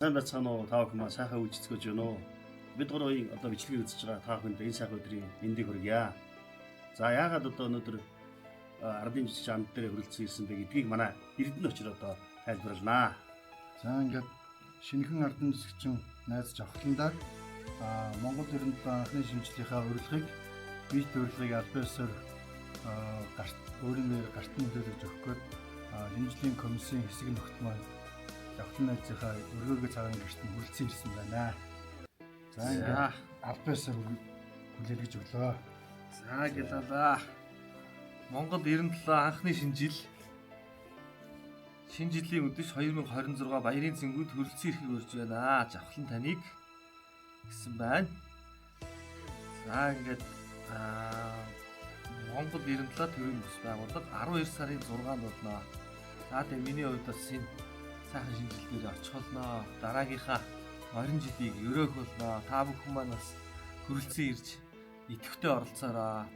Сайн байцгаана уу? Та бүхэн сайхан үжицгэж байна уу? Бид гурвын одоо бичлэгийг үзэж байгаа та бүхэнд энэ сайхан өдрийн мэндийг хүргье. За яагаад одоо өнөөдөр ардын жижиг анд дээр хүрэлцэн ирсэн бэ гэдгийг манай Эрдэнэ очир одоо тайлбарланаа. За ингээд шинэхэн ардын жижигчин найз жавхландаа Монгол 97 анхны шинжлэхийнхаа урилгыг бит урилгыг альбаасаар өөрийн нэр гарт нөлөөлөж өгөх гээд шинжлэлийн комиссийн хэсэг нөхд маань жавхлан найзынхаа өргөөгөө цагаан гэрт нь хүрэлцэн ирсэн байна. За ингээд альбаасаар хүлээлгэж өглөө. За гэлээ. Монгол 97 анхны шинэ жилийн өдөш 2026 баярын цэнгүүд хүрэлцэн ирэхийг урьж байна. Жавхлан таныг гэсэн байна. За ингээд Монгол 97 төрийн бүс байгууллага 12 сарын 6-нд болно. За тэгээ миний хувьд бас энэ сайхан шинжилгээр очихлоо. Дараагийнхаа 20 жилийг өрөөх болно. Та бүхэн маань бас хүрэлцэн ирж идэвхтэй оролцоорой.